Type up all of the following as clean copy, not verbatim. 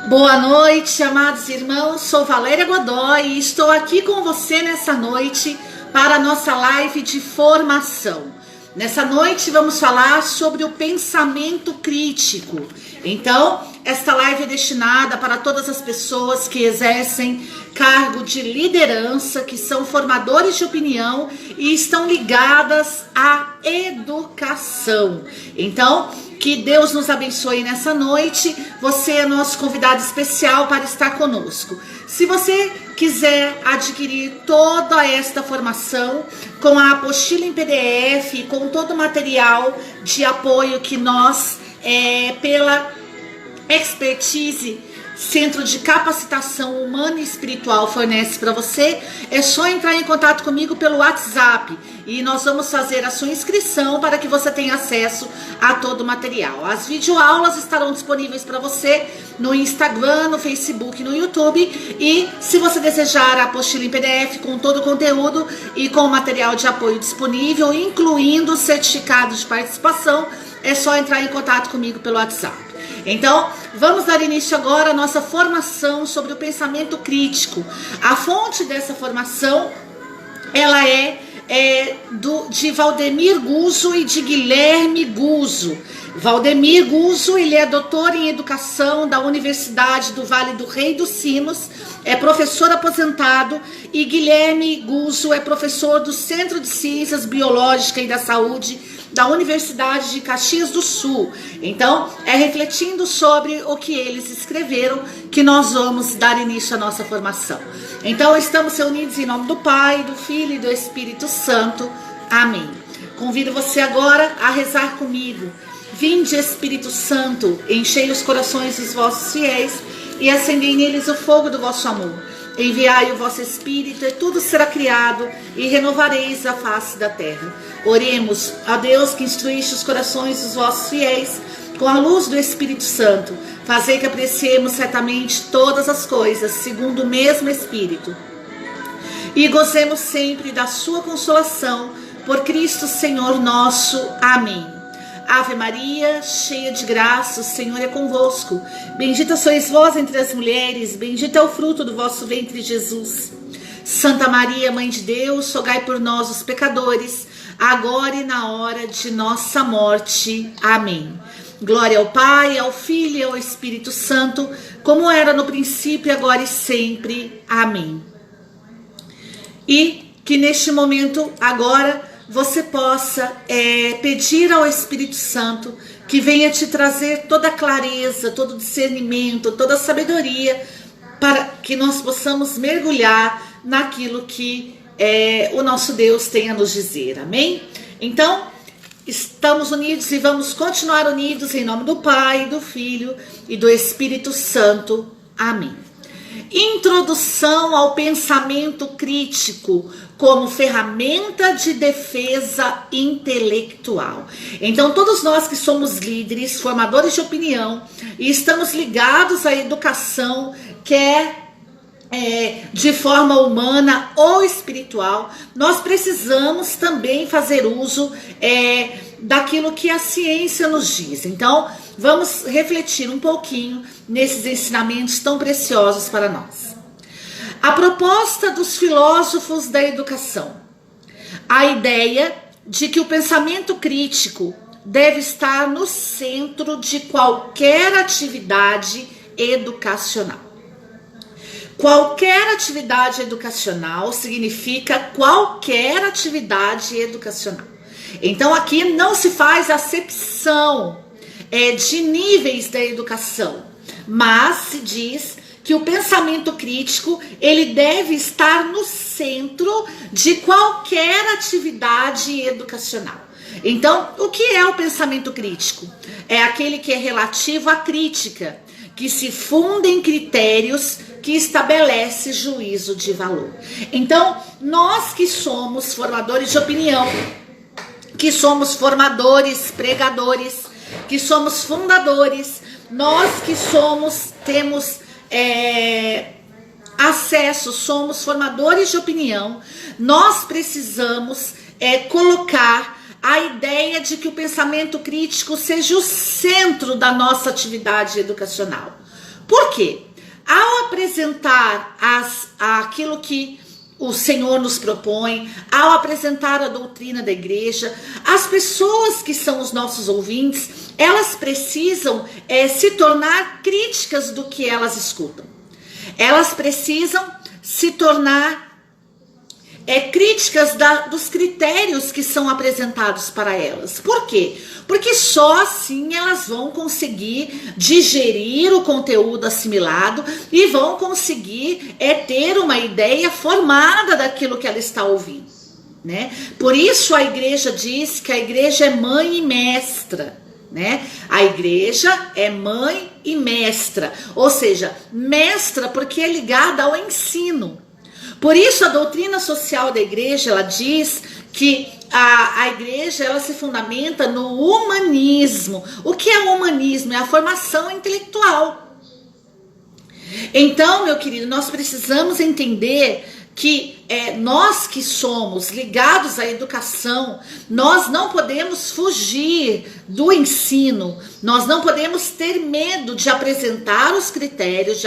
Boa noite, amados irmãos, sou Valéria Godoy e estou aqui com você nessa noite para a nossa live de formação. Nessa noite vamos falar sobre o pensamento crítico. Então, esta live é destinada para todas as pessoas que exercem cargo de liderança, que são formadores de opinião e estão ligadas à educação. Então, que Deus nos abençoe nessa noite. Você é nosso convidado especial para estar conosco. Se você quiser adquirir toda esta formação com a apostila em PDF, com todo o material de apoio que nós, pela expertise Centro de Capacitação Humana e Espiritual fornece para você, é só entrar em contato comigo pelo WhatsApp e nós vamos fazer a sua inscrição para que você tenha acesso a todo o material. As videoaulas estarão disponíveis para você no Instagram, no Facebook, no YouTube, e se você desejar a apostila em PDF com todo o conteúdo e com o material de apoio disponível, incluindo o certificado de participação, é só entrar em contato comigo pelo WhatsApp. Então, vamos dar início agora à nossa formação sobre o pensamento crítico. A fonte dessa formação, ela de Valdemir Guzzo e de Guilherme Guzzo. Valdemir Guzzo, ele é doutor em educação da Universidade do Vale do Rei dos Sinos, é professor aposentado, e Guilherme Guzzo é professor do Centro de Ciências Biológicas e da Saúde da Universidade de Caxias do Sul. Então, é refletindo sobre o que eles escreveram que nós vamos dar início à nossa formação. Então, estamos reunidos em nome do Pai, do Filho e do Espírito Santo. Amém. Convido você agora a rezar comigo. Vinde, Espírito Santo, enchei os corações dos vossos fiéis e acendei neles o fogo do vosso amor. Enviai o vosso Espírito e tudo será criado e renovareis a face da terra. Oremos a Deus que instruíste os corações dos vossos fiéis com a luz do Espírito Santo. Fazei que apreciemos certamente todas as coisas segundo o mesmo Espírito e gozemos sempre da sua consolação por Cristo Senhor nosso. Amém. Ave Maria, cheia de graça, o Senhor é convosco. Bendita sois vós entre as mulheres, bendito é o fruto do vosso ventre, Jesus. Santa Maria, Mãe de Deus, rogai por nós, os pecadores, agora e na hora de nossa morte. Amém. Glória ao Pai, ao Filho e ao Espírito Santo, como era no princípio, agora e sempre. Amém. E que neste momento, agora, você possa pedir ao Espírito Santo que venha te trazer toda a clareza, todo o discernimento, toda a sabedoria, para que nós possamos mergulhar naquilo que o nosso Deus tem a nos dizer. Amém? Então, estamos unidos e vamos continuar unidos em nome do Pai, do Filho e do Espírito Santo. Amém. Introdução ao pensamento crítico como ferramenta de defesa intelectual. Então, todos nós que somos líderes, formadores de opinião e estamos ligados à educação, quer de forma humana ou espiritual, nós precisamos também fazer uso daquilo que a ciência nos diz. Então, vamos refletir um pouquinho nesses ensinamentos tão preciosos para nós. A proposta dos filósofos da educação. A ideia de que o pensamento crítico deve estar no centro de qualquer atividade educacional. Qualquer atividade educacional significa qualquer atividade educacional. Então aqui não se faz acepção de níveis da educação, mas se diz que o pensamento crítico ele deve estar no centro de qualquer atividade educacional. Então, o que é o pensamento crítico? É aquele que é relativo à crítica, que se funda em critérios que estabelece juízo de valor. Então, nós que somos formadores de opinião, que somos formadores, pregadores, que somos fundadores, nós que temos acesso, somos formadores de opinião, nós precisamos colocar a ideia de que o pensamento crítico seja o centro da nossa atividade educacional. Por quê? Ao apresentar aquilo que o Senhor nos propõe, ao apresentar a doutrina da igreja, as pessoas que são os nossos ouvintes, elas precisam se tornar críticas do que elas escutam. Elas precisam se tornar críticas dos critérios que são apresentados para elas. Por quê? Porque só assim elas vão conseguir digerir o conteúdo assimilado e vão conseguir ter uma ideia formada daquilo que ela está ouvindo, né? Por isso a igreja diz que a igreja é mãe e mestra, né? A igreja é mãe e mestra, ou seja, mestra porque é ligada ao ensino. Por isso a doutrina social da igreja, ela diz que a igreja, ela se fundamenta no humanismo. O que é o humanismo? É a formação intelectual. Então, meu querido, nós precisamos entender que nós que somos ligados à educação, nós não podemos fugir do ensino, nós não podemos ter medo de apresentar os critérios,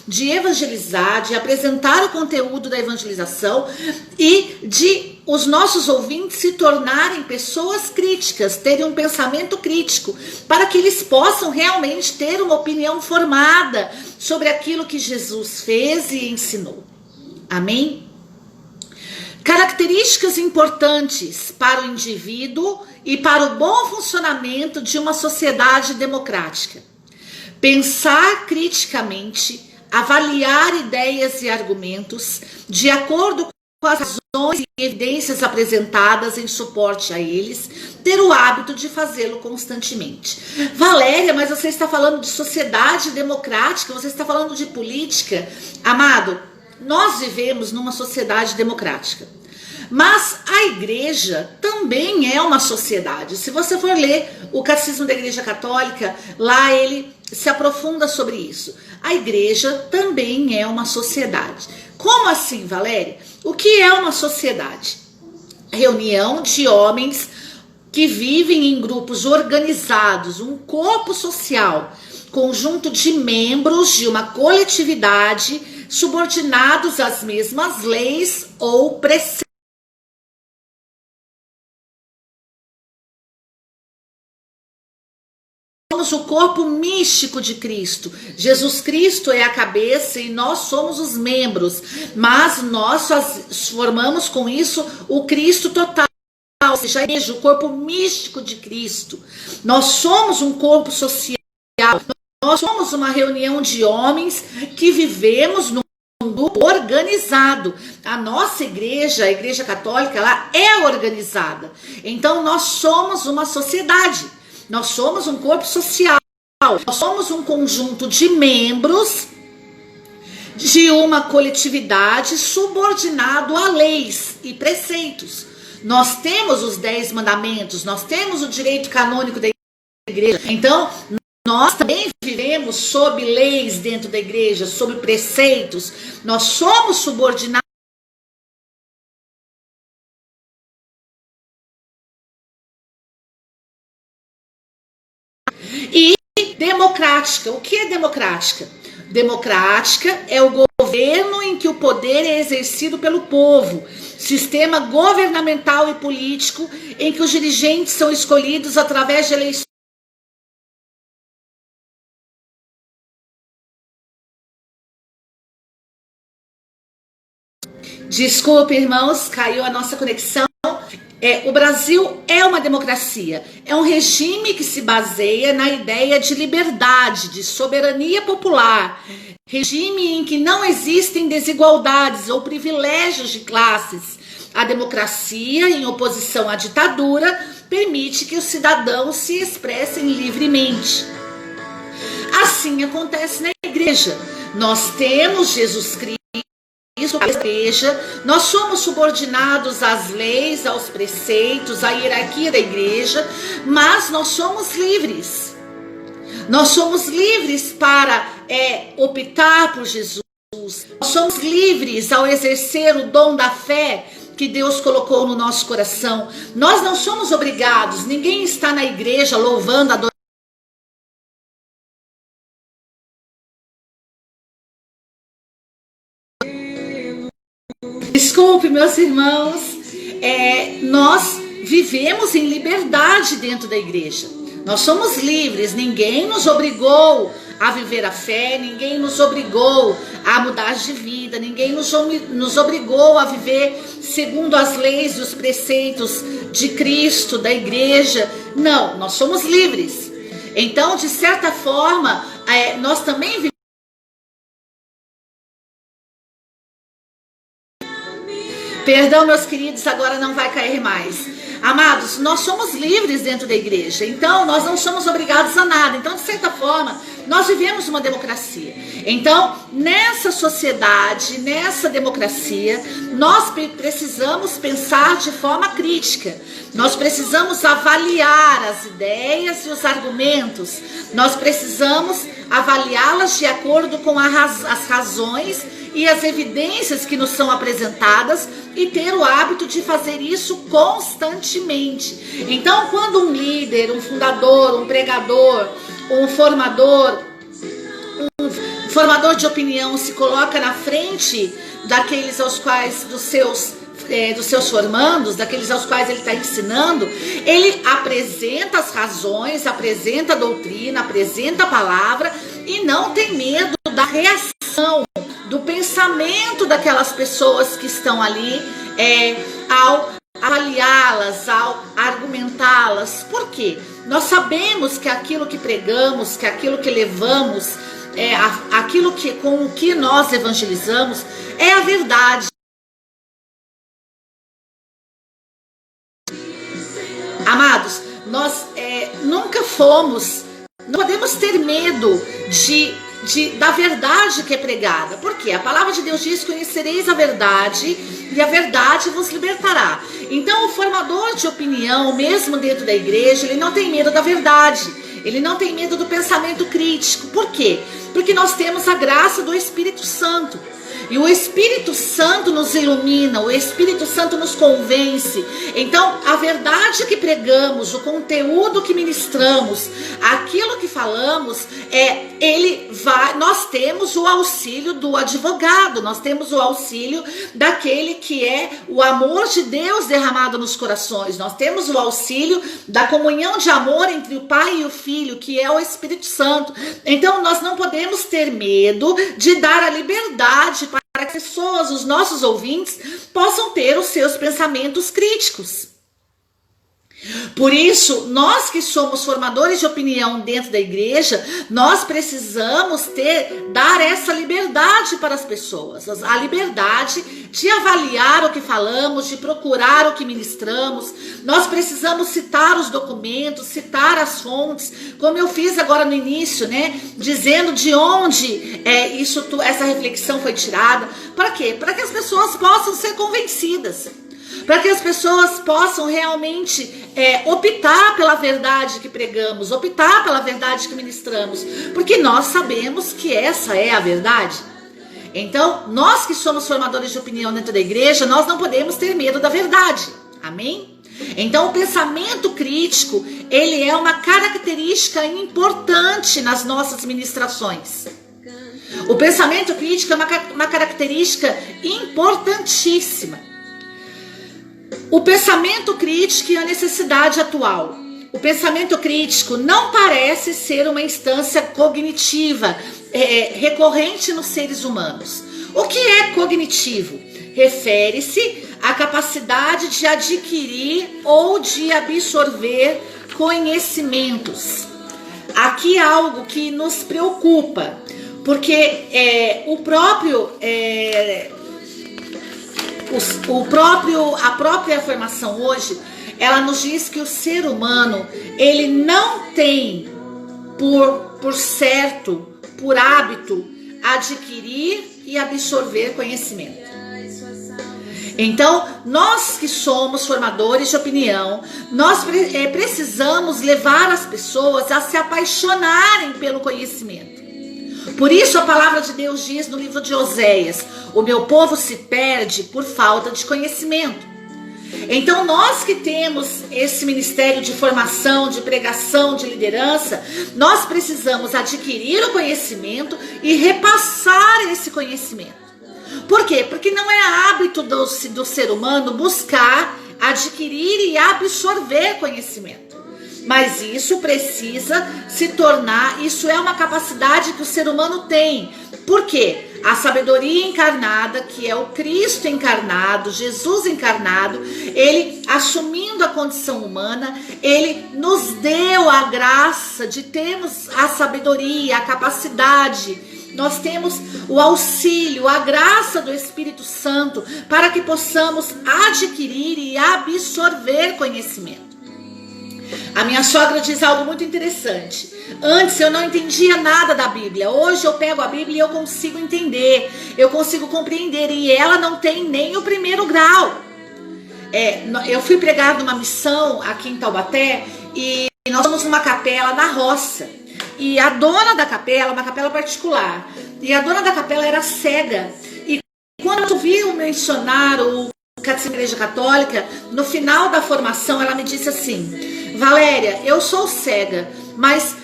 de evangelizar, de apresentar o conteúdo da evangelização e de os nossos ouvintes se tornarem pessoas críticas, terem um pensamento crítico, para que eles possam realmente ter uma opinião formada sobre aquilo que Jesus fez e ensinou. Amém? Características importantes para o indivíduo e para o bom funcionamento de uma sociedade democrática. Pensar criticamente, avaliar ideias e argumentos de acordo com as razões e evidências apresentadas em suporte a eles, ter o hábito de fazê-lo constantemente. Valéria, mas você está falando de sociedade democrática, você está falando de política. Amado, nós vivemos numa sociedade democrática, mas a igreja também é uma sociedade. Se você for ler o Catecismo da Igreja Católica, lá ele se aprofunda sobre isso. A igreja também é uma sociedade. Como assim, Valéria? O que é uma sociedade? Reunião de homens que vivem em grupos organizados, um corpo social, conjunto de membros de uma coletividade subordinados às mesmas leis ou preceitos. Somos o corpo místico de Cristo. Jesus Cristo é a cabeça e nós somos os membros, mas nós formamos com isso o Cristo total, ou seja, a igreja, o corpo místico de Cristo. Nós somos um corpo social, nós somos uma reunião de homens que vivemos num grupo organizado. A nossa igreja, a Igreja Católica, ela é organizada. Então nós somos uma sociedade. Nós somos um corpo social, nós somos um conjunto de membros de uma coletividade subordinado a leis e preceitos. Nós temos os 10 mandamentos, nós temos o direito canônico da igreja. Então, nós também vivemos sob leis dentro da igreja, sob preceitos. Nós somos subordinados. E democrática. O que é democrática? Democrática é o governo em que o poder é exercido pelo povo. Sistema governamental e político em que os dirigentes são escolhidos através de eleições. Desculpe, irmãos, caiu a nossa conexão. O Brasil é uma democracia, é um regime que se baseia na ideia de liberdade, de soberania popular, regime em que não existem desigualdades ou privilégios de classes. A democracia, em oposição à ditadura, permite que os cidadãos se expressem livremente. Assim acontece na igreja. Nós temos Jesus Cristo. A igreja, nós somos subordinados às leis, aos preceitos, à hierarquia da igreja, mas nós somos livres. Nós somos livres para optar por Jesus. Nós somos livres ao exercer o dom da fé que Deus colocou no nosso coração. Nós não somos obrigados, ninguém está na igreja louvando, adorando desculpe, meus irmãos, nós vivemos em liberdade dentro da igreja. Nós somos livres, ninguém nos obrigou a viver a fé, ninguém nos obrigou a mudar de vida, ninguém nos obrigou a viver segundo as leis e os preceitos de Cristo, da igreja. Não, nós somos livres. Então, de certa forma, nós também vivemos. Perdão, meus queridos, agora não vai cair mais. Amados, nós somos livres dentro da igreja, então nós não somos obrigados a nada. Então, de certa forma, nós vivemos uma democracia. Então, nessa sociedade, nessa democracia, nós precisamos pensar de forma crítica. Nós precisamos avaliar as ideias e os argumentos. Nós precisamos avaliá-las de acordo com as razões e as evidências que nos são apresentadas e ter o hábito de fazer isso constantemente. Então, quando um líder, um fundador, um pregador, um formador de opinião se coloca na frente daqueles aos quais, dos seus formandos, daqueles aos quais ele está ensinando, ele apresenta as razões, apresenta a doutrina, apresenta a palavra e não tem medo da reação, do pensamento daquelas pessoas que estão ali ao avaliá-las, ao argumentá-las. Por quê? Nós sabemos que aquilo que pregamos, que aquilo que levamos, aquilo com o que nós evangelizamos é a verdade. Amados, nós nunca fomos, não podemos ter medo da verdade que é pregada. Por quê? A palavra de Deus diz: conhecereis a verdade e a verdade vos libertará. Então, o formador de opinião, mesmo dentro da igreja, ele não tem medo da verdade, ele não tem medo do pensamento crítico. Por quê? Porque nós temos a graça do Espírito Santo. E o Espírito Santo nos ilumina, o Espírito Santo nos convence. Então, a verdade que pregamos, o conteúdo que ministramos, aquilo que falamos, nós temos o auxílio do advogado, nós temos o auxílio daquele que é o amor de Deus derramado nos corações, nós temos o auxílio da comunhão de amor entre o Pai e o Filho, que é o Espírito Santo. Então, nós não podemos ter medo de dar a liberdade para que pessoas, os nossos ouvintes, possam ter os seus pensamentos críticos. Por isso, nós que somos formadores de opinião dentro da igreja, nós precisamos dar essa liberdade para as pessoas, a liberdade de avaliar o que falamos, de procurar o que ministramos. Nós precisamos citar os documentos, citar as fontes, como eu fiz agora no início, né? Dizendo de onde essa reflexão foi tirada. Para quê? Para que as pessoas possam ser convencidas. Para que as pessoas possam realmente optar pela verdade que pregamos, optar pela verdade que ministramos, porque nós sabemos que essa é a verdade. Então, nós que somos formadores de opinião dentro da igreja, nós não podemos ter medo da verdade. Amém? Então, o pensamento crítico, ele é uma característica importante nas nossas ministrações. O pensamento crítico é uma característica importantíssima. O pensamento crítico e a necessidade atual. O pensamento crítico não parece ser uma instância cognitiva recorrente nos seres humanos. O que é cognitivo? Refere-se à capacidade de adquirir ou de absorver conhecimentos. Aqui é algo que nos preocupa, porque a própria formação hoje, ela nos diz que o ser humano, ele não tem por hábito, adquirir e absorver conhecimento. Então, nós que somos formadores de opinião, nós precisamos levar as pessoas a se apaixonarem pelo conhecimento. Por isso a palavra de Deus diz no livro de Oséias: o meu povo se perde por falta de conhecimento. Então nós que temos esse ministério de formação, de pregação, de liderança, nós precisamos adquirir o conhecimento e repassar esse conhecimento. Por quê? Porque não é hábito do ser humano buscar, adquirir e absorver conhecimento. Mas isso precisa se tornar, isso é uma capacidade que o ser humano tem. Por quê? A sabedoria encarnada, que é o Cristo encarnado, Jesus encarnado, ele assumindo a condição humana, ele nos deu a graça de termos a sabedoria, a capacidade. Nós temos o auxílio, a graça do Espírito Santo para que possamos adquirir e absorver conhecimento. A minha sogra diz algo muito interessante. Antes eu não entendia nada da Bíblia. Hoje eu pego a Bíblia e eu consigo entender, eu consigo compreender. E ela não tem nem o primeiro grau. Eu fui pregar numa missão aqui em Taubaté e nós fomos numa capela na roça. E a dona da capela, uma capela particular, e a dona da capela era cega. E quando eu vi o mencionar o Catecismo da Igreja Católica, no final da formação ela me disse assim: Valéria, eu sou cega, mas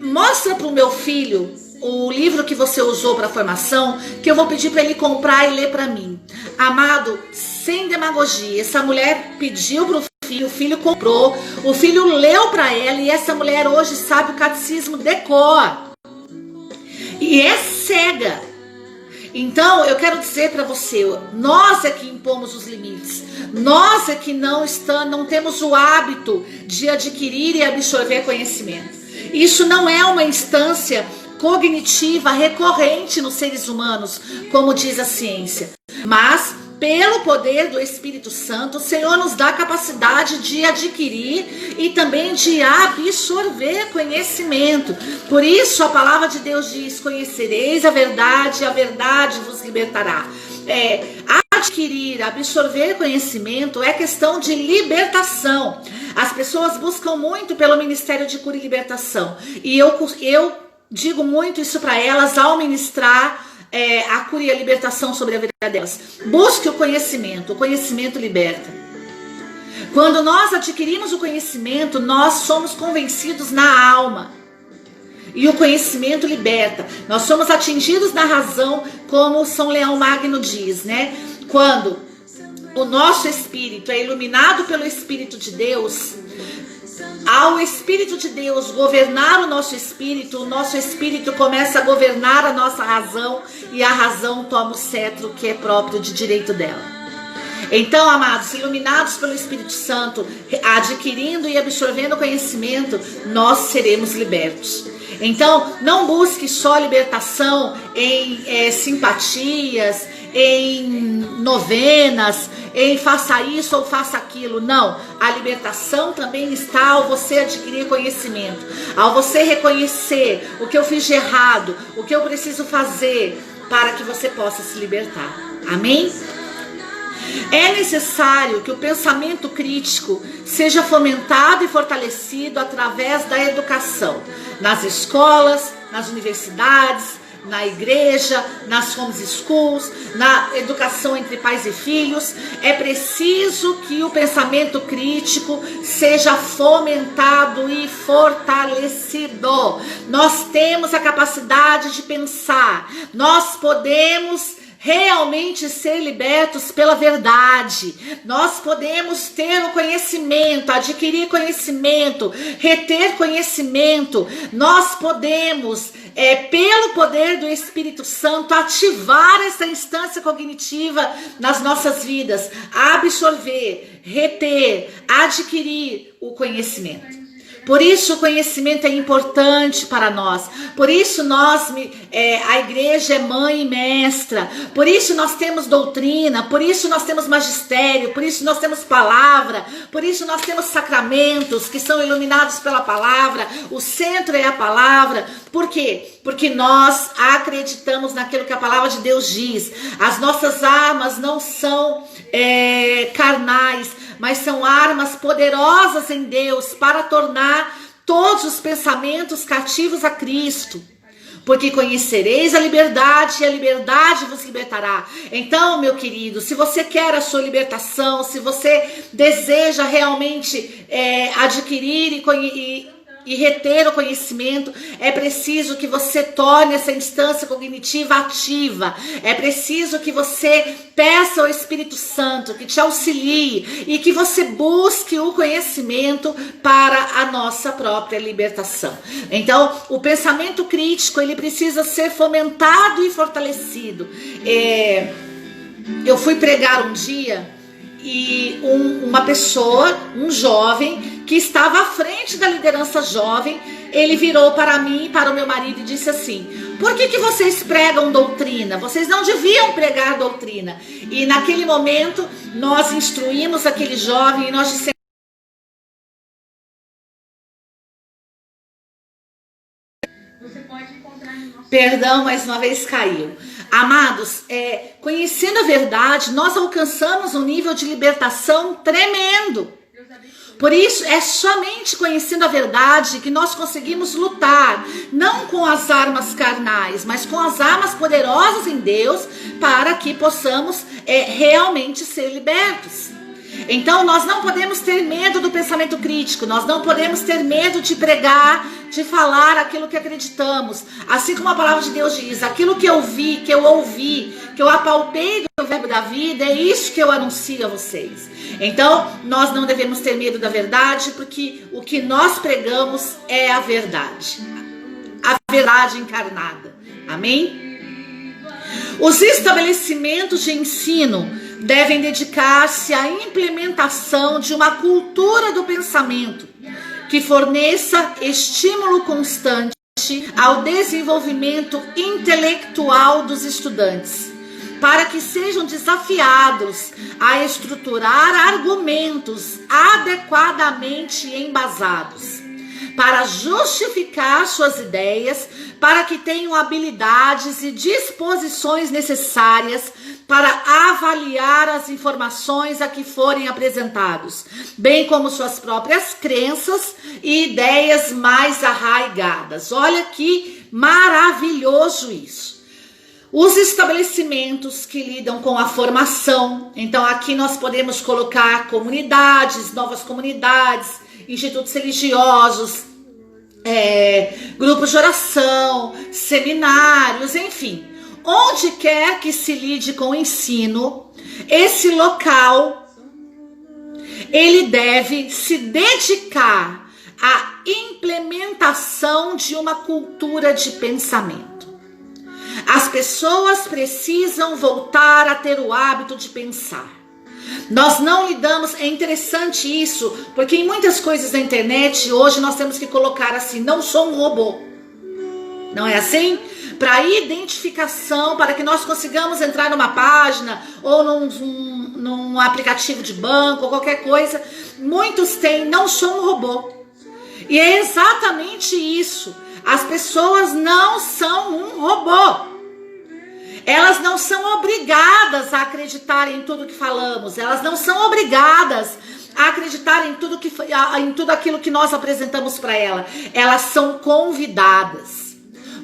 mostra para o meu filho o livro que você usou para a formação, que eu vou pedir para ele comprar e ler para mim. Amado, sem demagogia, essa mulher pediu para o filho comprou, o filho leu para ela e essa mulher hoje sabe o catecismo de cor. E é cega. Então, eu quero dizer para você, nós é que impomos os limites. Nós é que não temos o hábito de adquirir e absorver conhecimento. Isso não é uma instância cognitiva recorrente nos seres humanos, como diz a ciência. Mas, pelo poder do Espírito Santo, o Senhor nos dá a capacidade de adquirir e também de absorver conhecimento. Por isso a palavra de Deus diz: conhecereis a verdade vos libertará. Adquirir, absorver conhecimento é questão de libertação. As pessoas buscam muito pelo Ministério de Cura e Libertação. E eu digo muito isso para elas ao ministrar a cura e a libertação sobre a vida delas. Busque o conhecimento liberta. Quando nós adquirimos o conhecimento, nós somos convencidos na alma. E o conhecimento liberta. Nós somos atingidos na razão, como São Leão Magno diz, né? Quando o nosso espírito é iluminado pelo Espírito de Deus, ao Espírito de Deus governar o nosso espírito começa a governar a nossa razão e a razão toma o cetro que é próprio de direito dela. Então, amados, iluminados pelo Espírito Santo, adquirindo e absorvendo conhecimento, nós seremos libertos. Então, não busque só libertação em simpatias, em novenas, em faça isso ou faça aquilo. Não, a libertação também está ao você adquirir conhecimento, ao você reconhecer o que eu fiz de errado, o que eu preciso fazer para que você possa se libertar. Amém? É necessário que o pensamento crítico seja fomentado e fortalecido através da educação, nas escolas, nas universidades, na igreja, nas homeschools, na educação entre pais e filhos. É preciso que o pensamento crítico seja fomentado e fortalecido. Nós temos a capacidade de pensar, nós podemos realmente ser libertos pela verdade. Nós podemos ter o conhecimento, adquirir conhecimento, reter conhecimento. Nós podemos, pelo poder do Espírito Santo, ativar essa instância cognitiva nas nossas vidas, absorver, reter, adquirir o conhecimento. Por isso o conhecimento é importante para nós. Por isso a igreja é mãe e mestra. Por isso nós temos doutrina. Por isso nós temos magistério. Por isso nós temos palavra. Por isso nós temos sacramentos que são iluminados pela palavra. O centro é a palavra. Por quê? Porque nós acreditamos naquilo que a palavra de Deus diz. As nossas armas não são carnais, mas são armas poderosas em Deus para tornar todos os pensamentos cativos a Cristo. Porque conhecereis a liberdade e a liberdade vos libertará. Então, meu querido, se você quer a sua libertação, se você deseja realmente adquirir e e reter o conhecimento, é preciso que você torne essa instância cognitiva ativa. É preciso que você peça ao Espírito Santo que te auxilie e que você busque o conhecimento para a nossa própria libertação. Então, o pensamento crítico, ele precisa ser fomentado e fortalecido. Eu fui pregar um dia e uma pessoa, um jovem, que estava à frente da liderança jovem, ele virou para mim, para o meu marido e disse assim: por que vocês pregam doutrina? Vocês não deviam pregar doutrina. E naquele momento nós instruímos aquele jovem e nós dissemos: você pode encontrar no nosso... Perdão, mais uma vez caiu. Amados, conhecendo a verdade, nós alcançamos um nível de libertação tremendo. Por isso, é somente conhecendo a verdade que nós conseguimos lutar, não com as armas carnais, mas com as armas poderosas em Deus, para que possamos realmente ser libertos. Então, nós não podemos ter medo do pensamento crítico, nós não podemos ter medo de pregar, de falar aquilo que acreditamos. Assim como a palavra de Deus diz: aquilo que eu vi, que eu ouvi, que eu apalpei do verbo da vida, é isso que eu anuncio a vocês. Então, nós não devemos ter medo da verdade, porque o que nós pregamos é a verdade encarnada. Amém? Os estabelecimentos de ensino devem dedicar-se à implementação de uma cultura do pensamento que forneça estímulo constante ao desenvolvimento intelectual dos estudantes, para que sejam desafiados a estruturar argumentos adequadamente embasados, para justificar suas ideias, para que tenham habilidades e disposições necessárias para avaliar as informações a que forem apresentados, bem como suas próprias crenças e ideias mais arraigadas. Olha que maravilhoso isso. Os estabelecimentos que lidam com a formação, então aqui nós podemos colocar comunidades, novas comunidades, institutos religiosos, grupos de oração, seminários, enfim. Onde quer que se lide com o ensino, esse local, ele deve se dedicar à implementação de uma cultura de pensamento. As pessoas precisam voltar a ter o hábito de pensar. Nós não lidamos, é interessante isso, porque em muitas coisas da internet hoje nós temos que colocar assim: não sou um robô. Não é assim? Para identificação, para que nós consigamos entrar numa página ou num aplicativo de banco ou qualquer coisa, muitos têm: não sou um robô. E é exatamente isso. As pessoas não são um robô. Elas não são obrigadas a acreditar em tudo que falamos. Elas não são obrigadas a acreditar em tudo aquilo que nós apresentamos para ela. Elas são convidadas.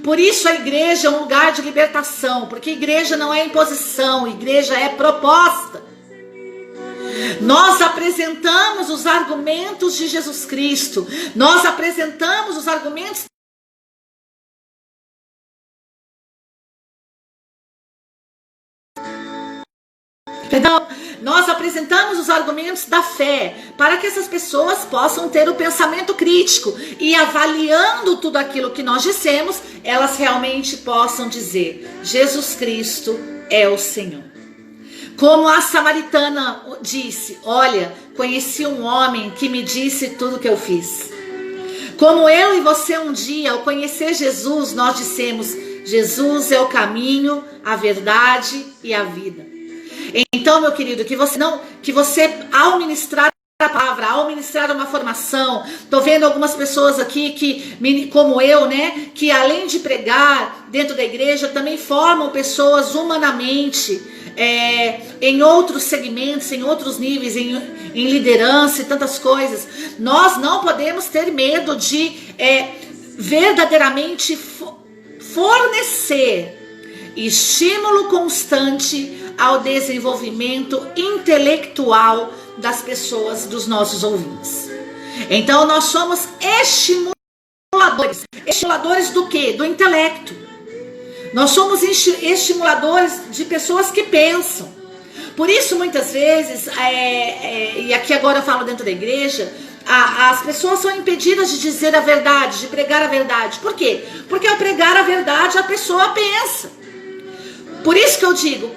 Por isso a igreja é um lugar de libertação, porque igreja não é imposição, igreja é proposta. Nós apresentamos os argumentos de Jesus Cristo, nós apresentamos os argumentos Então, nós apresentamos os argumentos da fé para que essas pessoas possam ter o pensamento crítico e, avaliando tudo aquilo que nós dissemos, elas realmente possam dizer: Jesus Cristo é o Senhor. Como a samaritana disse: olha, conheci um homem que me disse tudo o que eu fiz. Como eu e você um dia, ao conhecer Jesus, nós dissemos: Jesus é o caminho, a verdade e a vida. Então, meu querido, que você ao ministrar a palavra, ao ministrar uma formação, tô vendo algumas pessoas aqui como eu, né, que além de pregar dentro da igreja, também formam pessoas humanamente, em outros segmentos, em outros níveis, em liderança e tantas coisas. Nós não podemos ter medo de verdadeiramente fornecer estímulo constante ao desenvolvimento intelectual das pessoas, dos nossos ouvintes. Então nós somos estimulados estimuladores. Estimuladores do quê? Do intelecto. Nós somos estimuladores de pessoas que pensam. Por isso, muitas vezes, e aqui agora eu falo dentro da igreja, as pessoas são impedidas de dizer a verdade, de pregar a verdade. Por quê? Porque ao pregar a verdade, a pessoa pensa. Por isso que eu digo,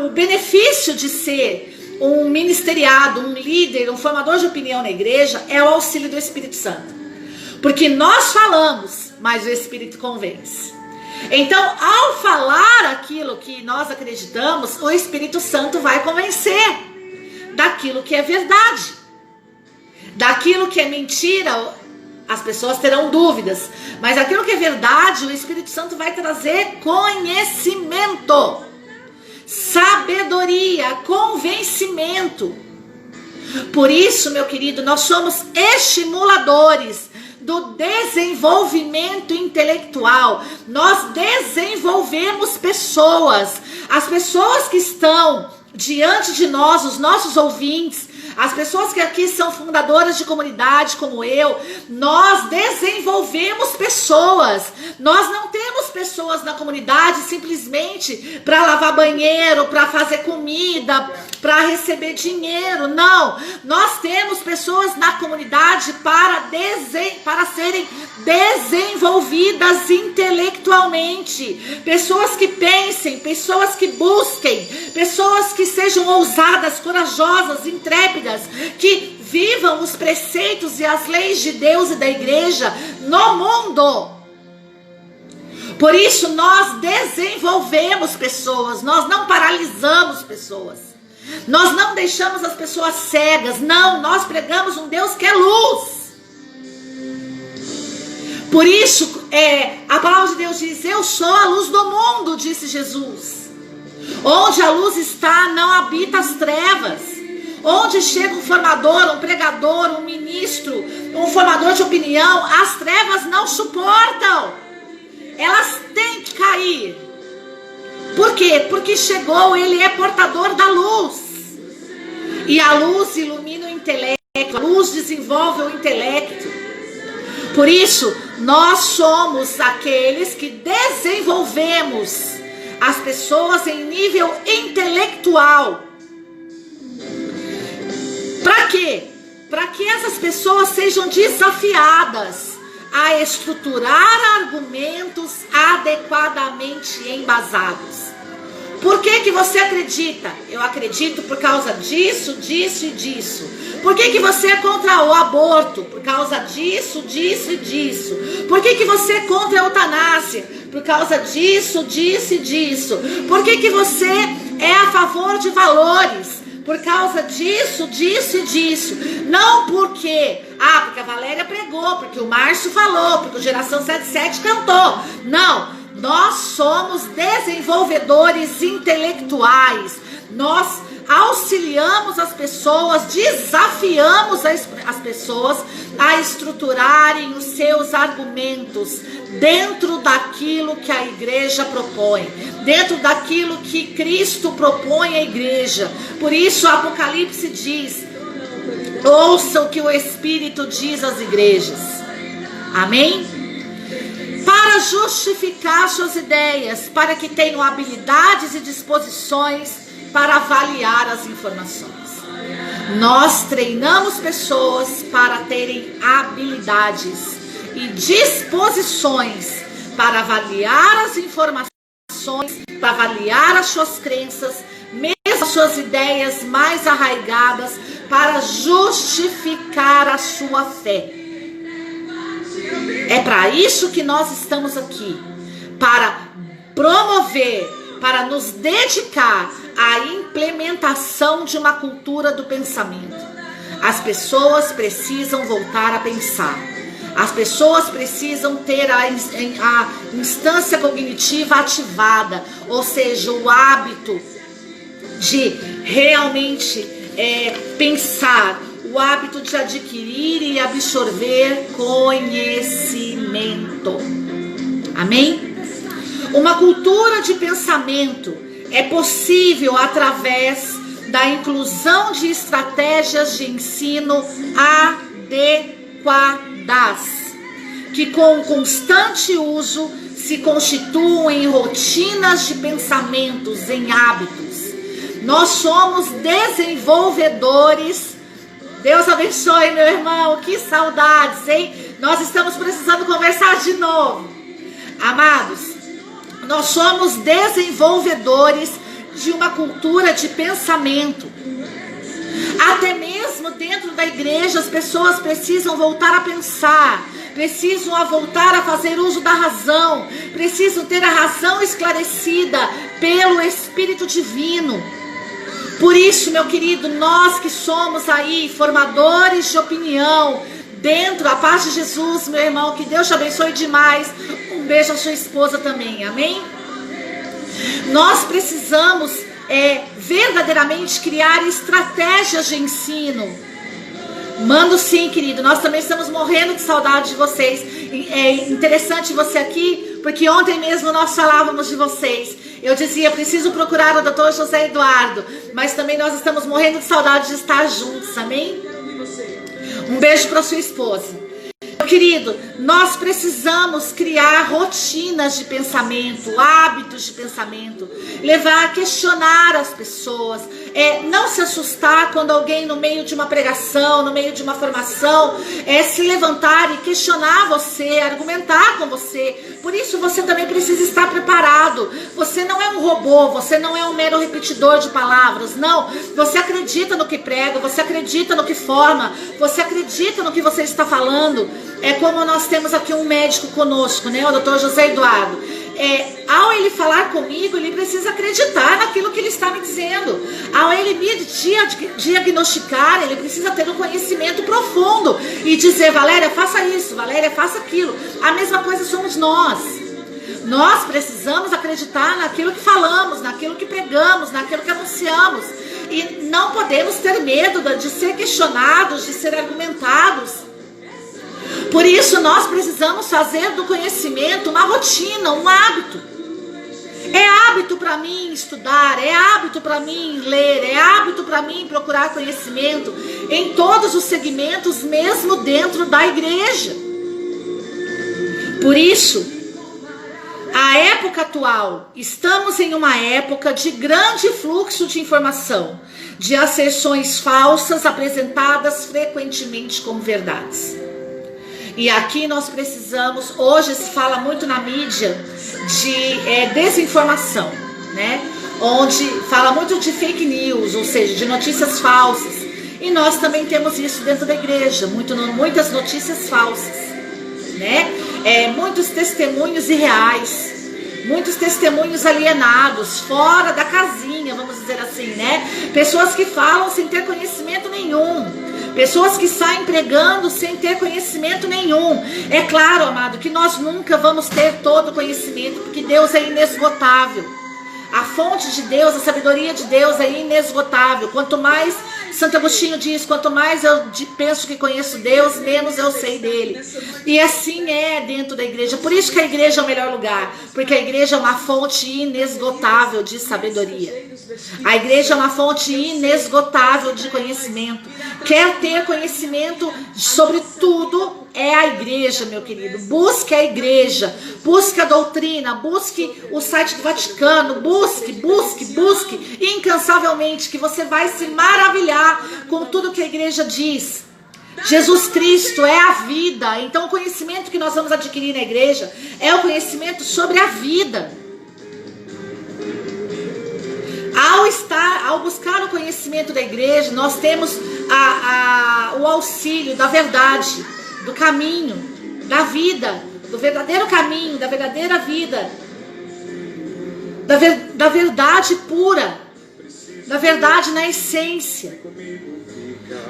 o benefício de ser um ministeriado, um líder, um formador de opinião na igreja é o auxílio do Espírito Santo. Porque nós falamos, mas o Espírito convence. Então, ao falar aquilo que nós acreditamos, o Espírito Santo vai convencer daquilo que é verdade. Daquilo que é mentira, as pessoas terão dúvidas. Mas aquilo que é verdade, o Espírito Santo vai trazer conhecimento, sabedoria, convencimento. Por isso, meu querido, nós somos estimuladores do desenvolvimento intelectual. Nós desenvolvemos pessoas. As pessoas que estão diante de nós, os nossos ouvintes, as pessoas que aqui são fundadoras de comunidade como eu, nós desenvolvemos pessoas. Nós não temos pessoas na comunidade simplesmente para lavar banheiro, para fazer comida, para receber dinheiro. Não, nós temos pessoas na comunidade para serem desenvolvidas intelectualmente. Pessoas que pensem, pessoas que busquem, pessoas que sejam ousadas, corajosas, intrépidas, que vivam os preceitos e as leis de Deus e da igreja no mundo. Por isso nós desenvolvemos pessoas, nós não paralisamos pessoas, nós não deixamos as pessoas cegas, não, nós pregamos um Deus que é luz. Por isso a palavra de Deus diz: eu sou a luz do mundo, disse Jesus. Onde a luz está, não habita as trevas. Onde chega um formador, um pregador, um ministro, um formador de opinião, as trevas não suportam. Elas têm que cair. Por quê? Porque chegou, ele é portador da luz. E a luz ilumina o intelecto, a luz desenvolve o intelecto. Por isso, nós somos aqueles que desenvolvemos as pessoas em nível intelectual. Para quê? Para que essas pessoas sejam desafiadas a estruturar argumentos adequadamente embasados. Por que você acredita? Eu acredito por causa disso, disso e disso. Por que você é contra o aborto? Por causa disso, disso e disso. Por que você é contra a eutanásia? Por causa disso, disso e disso. Por que você é a favor de valores? Por causa disso, disso e disso. Não porque a Valéria pregou, porque o Márcio falou, porque o Geração 77 cantou. Não, nós somos desenvolvedores intelectuais. Nós auxiliamos as pessoas, desafiamos as pessoas a estruturarem os seus argumentos dentro daquilo que a igreja propõe, dentro daquilo que Cristo propõe à igreja. Por isso Apocalipse diz: ouça o que o Espírito diz às igrejas. Amém? Para justificar suas ideias, para que tenham habilidades e disposições para avaliar as informações. Nós treinamos pessoas para terem habilidades e disposições para avaliar as informações, para avaliar as suas crenças, mesmo as suas ideias mais arraigadas, para justificar a sua fé. É para isso que nós estamos aqui, para promover, para nos dedicar à implementação de uma cultura do pensamento. As pessoas precisam voltar a pensar. As pessoas precisam ter a instância cognitiva ativada, ou seja, o hábito de realmente pensar, o hábito de adquirir e absorver conhecimento. Amém? Uma cultura de pensamento é possível através da inclusão de estratégias de ensino adequadas, que com constante uso se constituem em rotinas de pensamentos, em hábitos. Nós somos desenvolvedores. Deus abençoe, meu irmão, que saudades, hein? Nós estamos precisando conversar de novo. Amados, nós somos desenvolvedores de uma cultura de pensamento. Até mesmo dentro da igreja, as pessoas precisam voltar a pensar, precisam voltar a fazer uso da razão, precisam ter a razão esclarecida pelo Espírito Divino. Por isso, meu querido, nós que somos aí formadores de opinião, dentro, a paz de Jesus, meu irmão, que Deus te abençoe demais. Um beijo à sua esposa também, amém? Nós precisamos verdadeiramente criar estratégias de ensino. Mando sim, querido, nós também estamos morrendo de saudade de vocês. É interessante você aqui, porque ontem mesmo nós falávamos de vocês. Eu dizia, preciso procurar o Dr. José Eduardo, mas também nós estamos morrendo de saudade de estar juntos, amém? Um beijo para sua esposa. Meu querido, nós precisamos criar rotinas de pensamento, hábitos de pensamento, levar a questionar as pessoas, não se assustar quando alguém no meio de uma pregação, no meio de uma formação, se levantar e questionar você, argumentar com você. Por isso você também precisa estar preparado. Você não é um robô, você não é um mero repetidor de palavras, não. Você acredita no que prega, você acredita no que forma, você acredita no que você está falando. É como nós temos aqui um médico conosco, né, o Dr. José Eduardo. Ao ele falar comigo, ele precisa acreditar naquilo que ele está me dizendo. Ao ele me diagnosticar, ele precisa ter um conhecimento profundo e dizer, Valéria, faça isso, Valéria, faça aquilo. A mesma coisa somos nós. Nós precisamos acreditar naquilo que falamos, naquilo que pregamos, naquilo que anunciamos. E não podemos ter medo de ser questionados, de ser argumentados. Por isso nós precisamos fazer do conhecimento uma rotina, um hábito. É hábito para mim estudar, é hábito para mim ler, é hábito para mim procurar conhecimento em todos os segmentos, mesmo dentro da igreja. Por isso, a época atual, estamos em uma época de grande fluxo de informação, de asserções falsas apresentadas frequentemente como verdades. E aqui nós precisamos, hoje se fala muito na mídia de desinformação, né? Onde fala muito de fake news, ou seja, de notícias falsas. E nós também temos isso dentro da igreja, muitas notícias falsas, né? Muitos testemunhos irreais, muitos testemunhos alienados, fora da casinha, vamos dizer assim, né? Pessoas que falam sem ter conhecimento nenhum. Pessoas que saem pregando sem ter conhecimento nenhum. É claro, amado, que nós nunca vamos ter todo o conhecimento, porque Deus é inesgotável. A fonte de Deus, a sabedoria de Deus é inesgotável. Quanto mais, Santo Agostinho diz, quanto mais eu penso que conheço Deus, menos eu sei dele. E assim é dentro da igreja. Por isso que a igreja é o melhor lugar, porque a igreja é uma fonte inesgotável de sabedoria. A igreja é uma fonte inesgotável de conhecimento. Quer ter conhecimento sobre tudo, é a igreja, meu querido. Busque a igreja, busque a doutrina, busque o site do Vaticano, busque incansavelmente, que você vai se maravilhar com tudo que a igreja diz. Jesus Cristo é a vida. Então o conhecimento que nós vamos adquirir na igreja é o conhecimento sobre a vida. Ao buscar o conhecimento da igreja, nós temos o auxílio da verdade, do caminho, da vida, do verdadeiro caminho, da verdadeira vida, da verdade pura, da verdade na essência.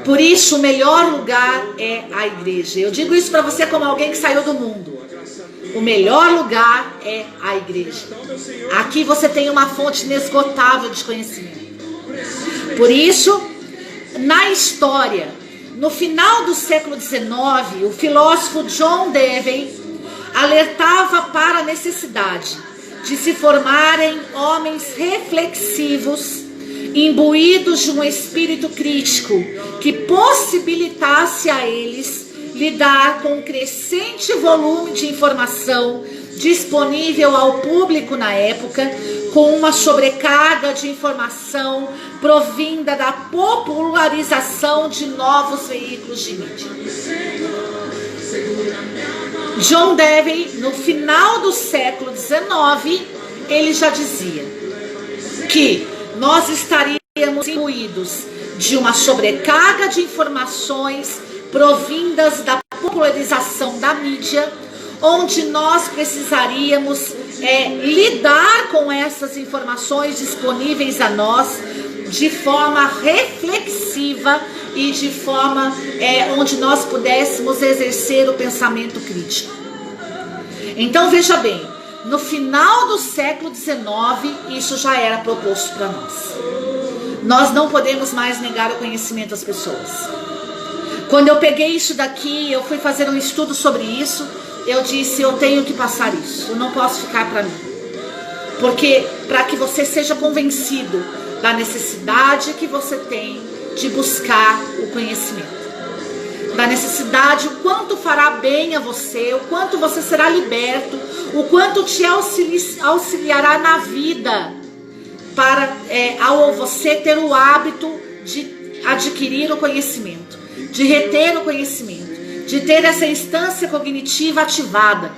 Por isso, o melhor lugar é a igreja. Eu digo isso para você como alguém que saiu do mundo. O melhor lugar é a igreja. Aqui você tem uma fonte inesgotável de conhecimento. Por isso, na história, no final do século XIX, o filósofo John Dewey alertava para a necessidade de se formarem homens reflexivos, imbuídos de um espírito crítico que possibilitasse a eles lidar com o crescente volume de informação disponível ao público na época, com uma sobrecarga de informação provinda da popularização de novos veículos de mídia. John Dewey, no final do século XIX, ele já dizia que nós estaríamos imbuídos de uma sobrecarga de informações provindas da popularização da mídia, onde nós precisaríamos lidar com essas informações disponíveis a nós de forma reflexiva e de forma onde nós pudéssemos exercer o pensamento crítico. Então veja bem, no final do século XIX, isso já era proposto para nós. Nós não podemos mais negar o conhecimento às pessoas. Quando eu peguei isso daqui, eu fui fazer um estudo sobre isso, eu disse, eu tenho que passar isso, eu não posso ficar para mim. Porque para que você seja convencido da necessidade que você tem de buscar o conhecimento, da necessidade, o quanto fará bem a você, o quanto você será liberto, o quanto te auxiliará na vida, para ao você ter o hábito de adquirir o conhecimento, de reter o conhecimento, de ter essa instância cognitiva ativada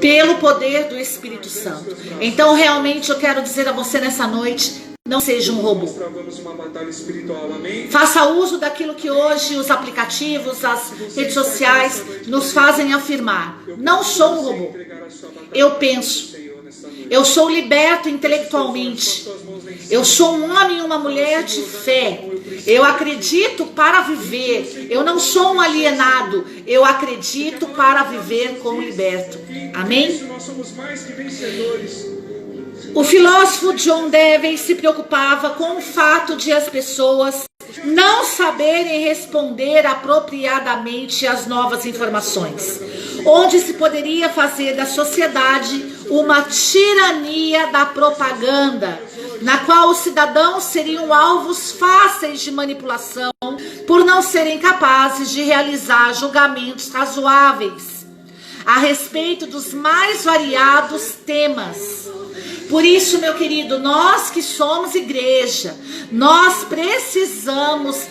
pelo poder do Espírito Santo. Então realmente eu quero dizer a você nessa noite, não seja um robô. Faça uso daquilo que hoje os aplicativos, as redes sociais nos fazem afirmar. Não sou um robô. Eu penso. Eu sou liberto intelectualmente. Eu sou um homem e uma mulher de fé. Eu acredito para viver. Eu não sou um alienado. Eu acredito para viver como liberto. Amém? O filósofo John Dewey se preocupava com o fato de as pessoas não saberem responder apropriadamente às novas informações, onde se poderia fazer da sociedade uma tirania da propaganda, na qual os cidadãos seriam alvos fáceis de manipulação por não serem capazes de realizar julgamentos razoáveis a respeito dos mais variados temas. Por isso, meu querido, nós que somos igreja, nós precisamos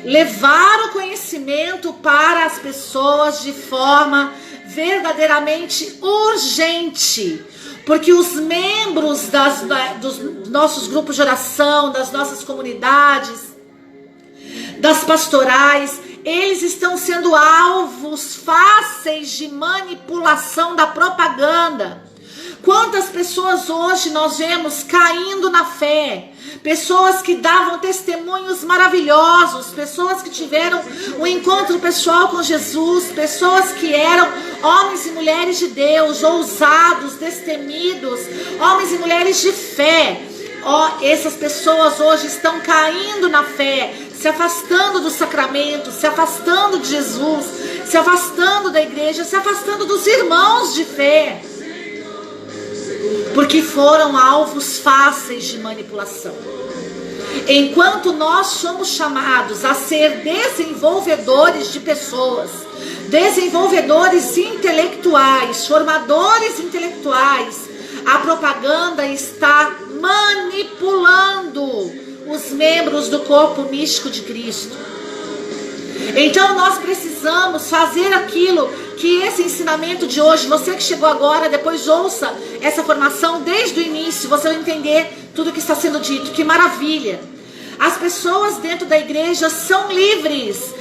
levar o conhecimento para as pessoas de forma verdadeiramente urgente. Porque os membros dos nossos grupos de oração, das nossas comunidades, das pastorais, eles estão sendo alvos fáceis de manipulação da propaganda. Quantas pessoas hoje nós vemos caindo na fé, pessoas que davam testemunhos maravilhosos, pessoas que tiveram um encontro pessoal com Jesus, pessoas que eram homens e mulheres de Deus, ousados, destemidos, homens e mulheres de fé. Essas pessoas hoje estão caindo na fé, se afastando do sacramento, se afastando de Jesus, se afastando da igreja, se afastando dos irmãos de fé, porque foram alvos fáceis de manipulação. Enquanto nós somos chamados a ser desenvolvedores de pessoas, desenvolvedores intelectuais, formadores intelectuais, a propaganda está manipulando os membros do corpo místico de Cristo. Então nós precisamos fazer aquilo que esse ensinamento de hoje, você que chegou agora, depois ouça essa formação desde o início, você vai entender tudo que está sendo dito. Que maravilha! As pessoas dentro da igreja são livres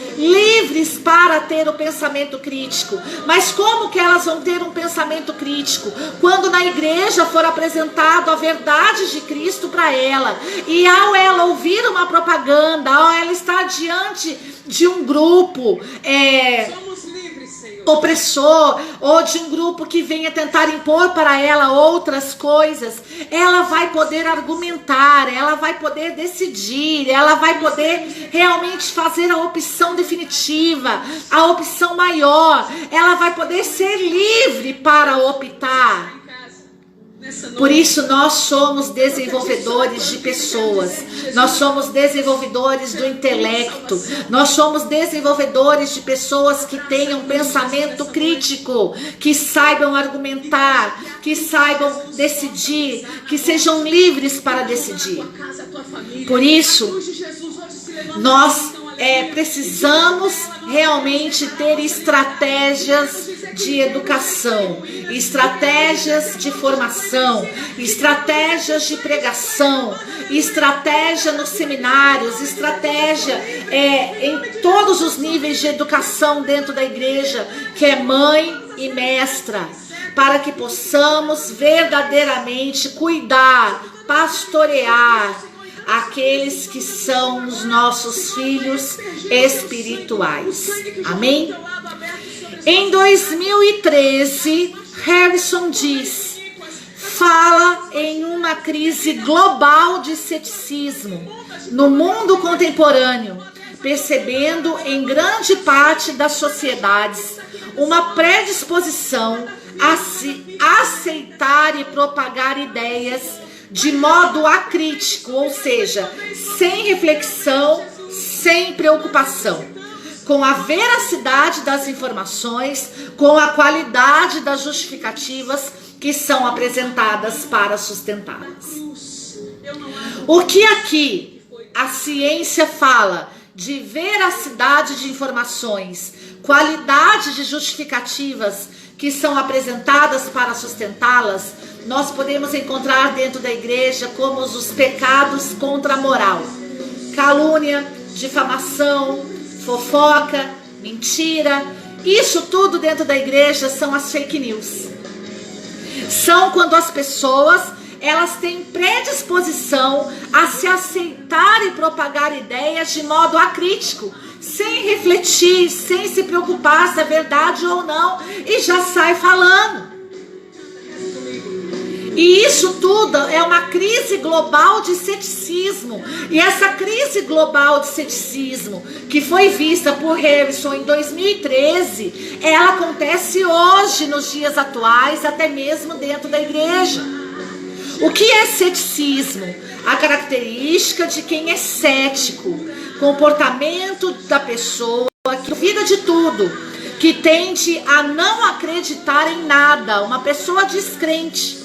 para ter o pensamento crítico. Mas como que elas vão ter um pensamento crítico? Quando na igreja for apresentado a verdade de Cristo para ela, e ao ela ouvir uma propaganda, ao ela estar diante de um grupo opressor, ou de um grupo que venha tentar impor para ela outras coisas, ela vai poder argumentar, ela vai poder decidir, ela vai poder realmente fazer a opção definitiva, a opção maior, ela vai poder ser livre para optar. Por isso nós somos desenvolvedores de pessoas, nós somos desenvolvedores do intelecto, nós somos desenvolvedores de pessoas que tenham pensamento crítico, que saibam argumentar, que saibam decidir, que sejam livres para decidir. Por isso, nós precisamos realmente ter estratégias de educação, estratégias de formação, estratégias de pregação, estratégia nos seminários, estratégia em todos os níveis de educação dentro da igreja, que é mãe e mestra, para que possamos verdadeiramente cuidar, pastorear aqueles que são os nossos filhos espirituais. Amém? Em 2013, Harrison diz, fala em uma crise global de ceticismo no mundo contemporâneo, percebendo em grande parte das sociedades uma predisposição a se aceitar e propagar ideias de modo acrítico, ou seja, sem reflexão, sem preocupação, com a veracidade das informações, com a qualidade das justificativas que são apresentadas para sustentá-las. O que aqui a ciência fala de veracidade de informações, qualidade de justificativas que são apresentadas para sustentá-las, nós podemos encontrar dentro da igreja como os pecados contra a moral: calúnia, difamação, fofoca, mentira. Isso tudo dentro da igreja são as fake news. São quando as pessoas elas têm predisposição a se aceitar e propagar ideias de modo acrítico, sem refletir, sem se preocupar se é verdade ou não, e já sai falando. E isso tudo é uma crise global de ceticismo. E essa crise global de ceticismo, que foi vista por Harrison em 2013, ela acontece hoje, nos dias atuais, até mesmo dentro da igreja. O que é ceticismo? A característica de quem é cético, comportamento da pessoa que duvida de tudo, que tende a não acreditar em nada, uma pessoa descrente.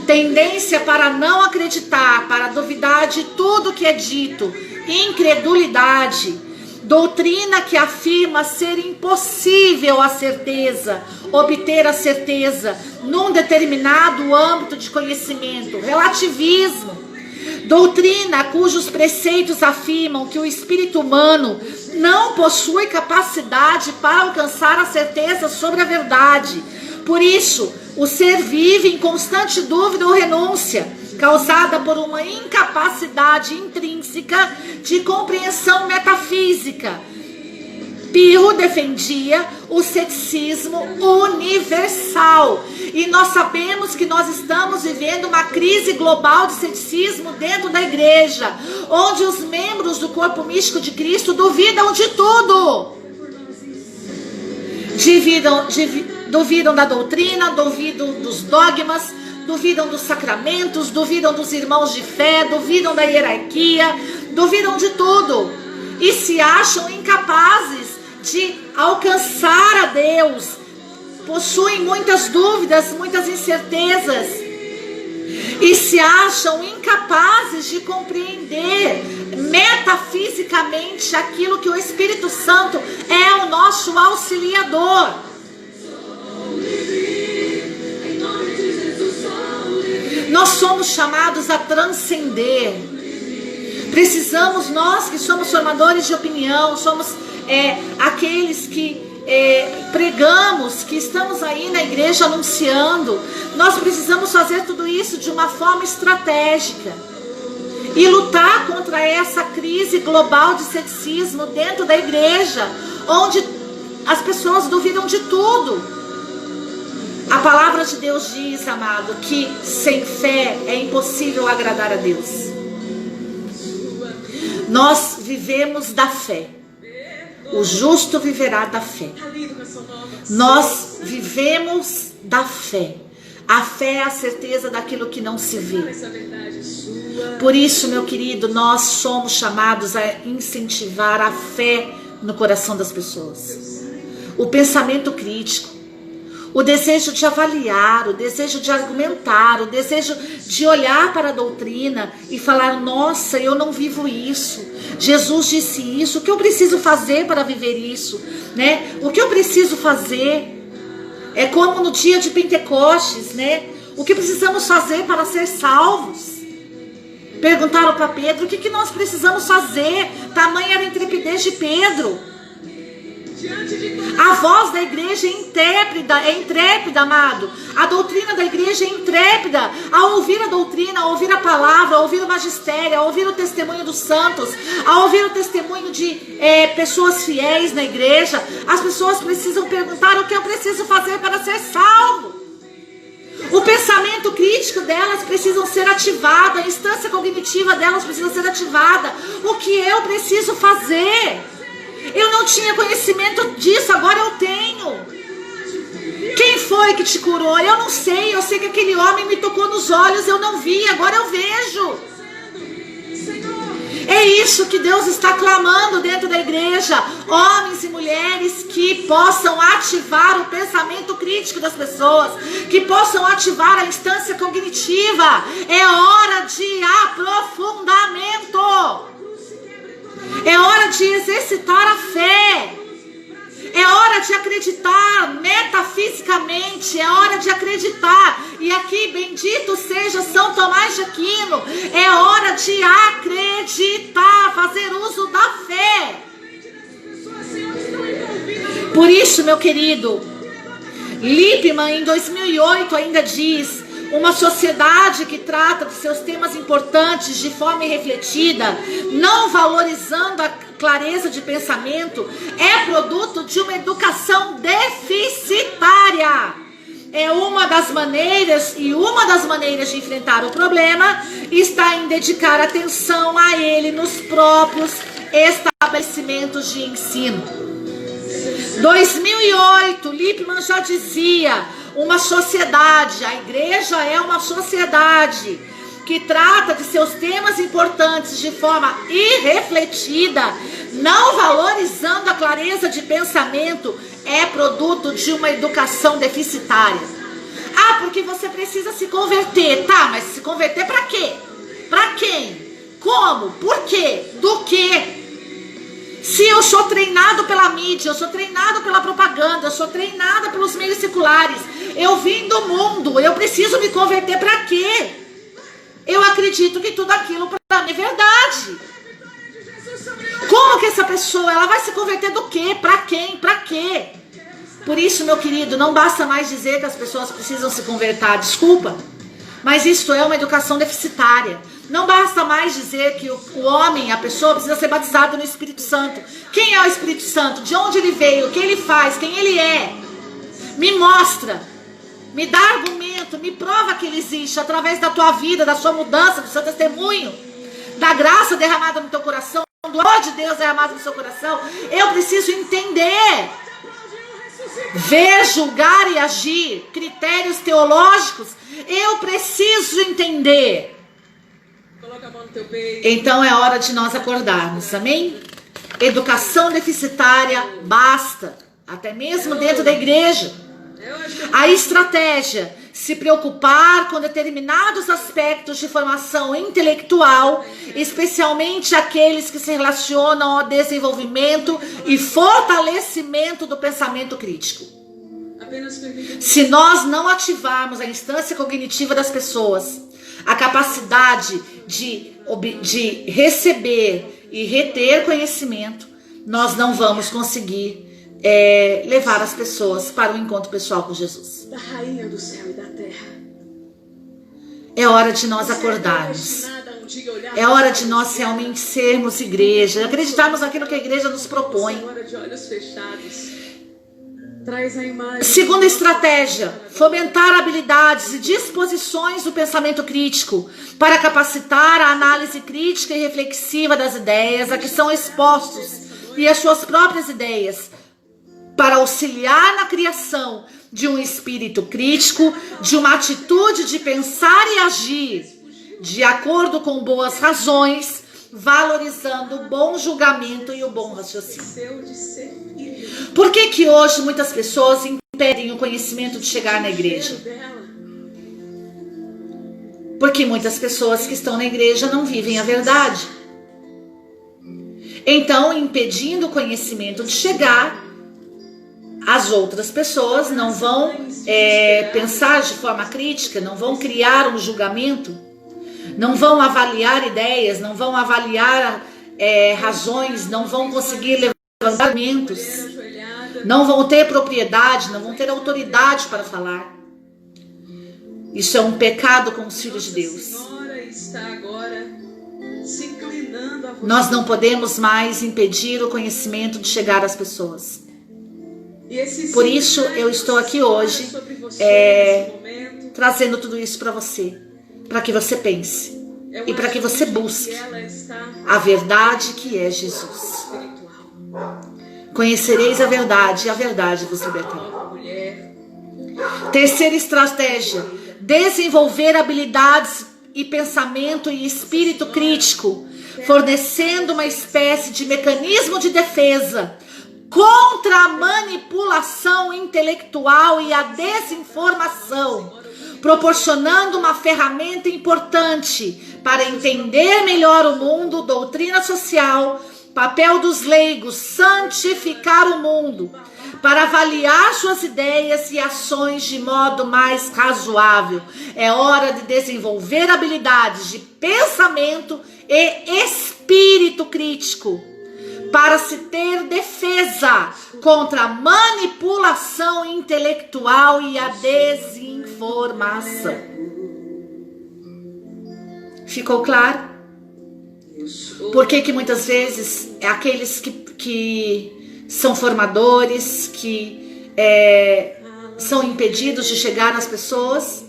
Tendência para não acreditar, para duvidar de tudo que é dito, incredulidade, doutrina que afirma ser impossível a certeza, obter a certeza num determinado âmbito de conhecimento, relativismo, doutrina cujos preceitos afirmam que o espírito humano não possui capacidade para alcançar a certeza sobre a verdade. Por isso, o ser vive em constante dúvida ou renúncia, causada por uma incapacidade intrínseca de compreensão metafísica. Pirro defendia o ceticismo universal. E nós sabemos que nós estamos vivendo uma crise global de ceticismo dentro da igreja, onde os membros do corpo místico de Cristo duvidam de tudo. Duvidam da doutrina, duvidam dos dogmas, duvidam dos sacramentos, duvidam dos irmãos de fé, duvidam da hierarquia, duvidam de tudo. E se acham incapazes de alcançar a Deus. Possuem muitas dúvidas, muitas incertezas. E se acham incapazes de compreender metafisicamente aquilo que o Espírito Santo é o nosso auxiliador. Nós somos chamados a transcender. Precisamos, nós que somos formadores de opinião, somos aqueles que pregamos, que estamos aí na igreja anunciando, nós precisamos fazer tudo isso de uma forma estratégica e lutar contra essa crise global de ceticismo dentro da igreja, onde as pessoas duvidam de tudo. A palavra de Deus diz, amado, que sem fé é impossível agradar a Deus. Nós vivemos da fé. O justo viverá da fé. Nós vivemos da fé. A fé é a certeza daquilo que não se vê. Por isso, meu querido, nós somos chamados a incentivar a fé no coração das pessoas. O pensamento crítico, o desejo de avaliar, o desejo de argumentar, o desejo de olhar para a doutrina e falar: nossa, eu não vivo isso. Jesus disse isso, o que eu preciso fazer para viver isso? Né? O que eu preciso fazer? É como no dia de Pentecostes, né? O que precisamos fazer para ser salvos? Perguntaram para Pedro: o que nós precisamos fazer? Tamanha era a intrepidez de Pedro. A voz da igreja é intrépida, amado. A doutrina da igreja é intrépida. Ao ouvir a doutrina, ao ouvir a palavra, ao ouvir o magistério, ao ouvir o testemunho dos santos, ao ouvir o testemunho de pessoas fiéis na igreja, as pessoas precisam perguntar: o que eu preciso fazer para ser salvo? O pensamento crítico delas precisa ser ativado, a instância cognitiva delas precisa ser ativada. O que eu preciso fazer? Eu não tinha conhecimento disso, agora eu tenho. Quem foi que te curou? Eu não sei, eu sei que aquele homem me tocou nos olhos, eu não vi, agora eu vejo. É isso que Deus está clamando dentro da igreja. Homens e mulheres que possam ativar o pensamento crítico das pessoas, que possam ativar a instância cognitiva. É hora de aprofundamento. É hora de exercitar a fé. É hora de acreditar metafisicamente. É hora de acreditar. E aqui, bendito seja São Tomás de Aquino. É hora de acreditar, fazer uso da fé. Por isso, meu querido, Lippmann em 2008 ainda diz: uma sociedade que trata de seus temas importantes de forma irrefletida, não valorizando a clareza de pensamento, é produto de uma educação deficitária. É uma das maneiras de enfrentar o problema está em dedicar atenção a ele nos próprios estabelecimentos de ensino. 2008, Lippmann já dizia: uma sociedade, a igreja é uma sociedade que trata de seus temas importantes de forma irrefletida, não valorizando a clareza de pensamento, é produto de uma educação deficitária. Ah, porque você precisa se converter. Tá, mas se converter para quê? Para quem? Como? Por quê? Do quê? Se eu sou treinado pela mídia, eu sou treinado pela propaganda, eu sou treinada pelos meios seculares, eu vim do mundo, eu preciso me converter para quê? Eu acredito que tudo aquilo para mim é verdade. Como que essa pessoa, ela vai se converter do quê? Para quem? Para quê? Por isso, meu querido, não basta mais dizer que as pessoas precisam se converter, desculpa, mas isso é uma educação deficitária. Não basta mais dizer que o homem, a pessoa, precisa ser batizado no Espírito Santo. Quem é o Espírito Santo? De onde ele veio? O que ele faz? Quem ele é? Me mostra, me dá argumento, me prova que ele existe através da tua vida, da sua mudança, do seu testemunho, da graça derramada no teu coração, do amor de Deus derramado no seu coração. Eu preciso entender, ver, julgar e agir, critérios teológicos. Eu preciso entender. Então é hora de nós acordarmos, amém? Educação deficitária, basta, até mesmo dentro da igreja. A estratégia, se preocupar com determinados aspectos de formação intelectual, especialmente aqueles que se relacionam ao desenvolvimento e fortalecimento do pensamento crítico. Se nós não ativarmos a instância cognitiva das pessoas, a capacidade de receber e reter conhecimento, nós não vamos conseguir levar as pessoas para o encontro pessoal com Jesus. Da rainha do céu e da terra. É hora de nós acordarmos. É hora de nós realmente sermos igreja, acreditarmos naquilo que a igreja nos propõe. Segunda estratégia, fomentar habilidades e disposições do pensamento crítico para capacitar a análise crítica e reflexiva das ideias a que são expostos e as suas próprias ideias, para auxiliar na criação de um espírito crítico, de uma atitude de pensar e agir de acordo com boas razões, valorizando o bom julgamento e o bom raciocínio. Por que que hoje muitas pessoas impedem o conhecimento de chegar na igreja? Porque muitas pessoas que estão na igreja não vivem a verdade. Então, impedindo o conhecimento de chegar, as outras pessoas não vão pensar de forma crítica, não vão criar um julgamento, não vão avaliar ideias, não vão avaliar razões, não vão conseguir levantar argumentos, não vão ter propriedade, não vão ter autoridade para falar. Isso é um pecado com os filhos de Deus. Nós não podemos mais impedir o conhecimento de chegar às pessoas. Por isso eu estou aqui hoje trazendo tudo isso para você, para que você pense e para que você busque a verdade que é Jesus. Conhecereis a verdade e a verdade vos libertará. Terceira estratégia: desenvolver habilidades e pensamento e espírito crítico, fornecendo uma espécie de mecanismo de defesa contra a manipulação intelectual e a desinformação, proporcionando uma ferramenta importante para entender melhor o mundo, doutrina social, papel dos leigos, santificar o mundo, para avaliar suas ideias e ações de modo mais razoável. É hora de desenvolver habilidades de pensamento e espírito crítico, para se ter defesa contra a manipulação intelectual e a desinformação. Ficou claro? Por que muitas vezes aqueles que são formadores, que são impedidos de chegar nas pessoas?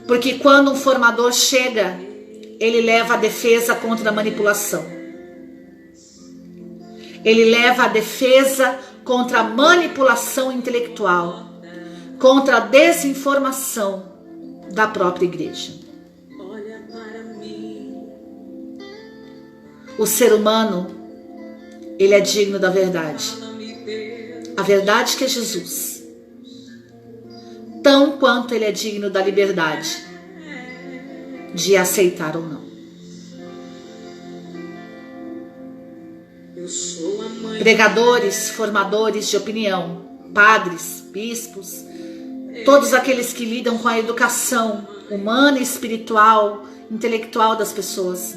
Porque quando um formador chega, ele leva a defesa contra a manipulação. Ele leva a defesa contra a manipulação intelectual, contra a desinformação da própria igreja. O ser humano, ele é digno da verdade. A verdade que é Jesus. Tão quanto ele é digno da liberdade de aceitar ou não. Pregadores, formadores de opinião, padres, bispos, todos aqueles que lidam com a educação humana, espiritual, intelectual das pessoas.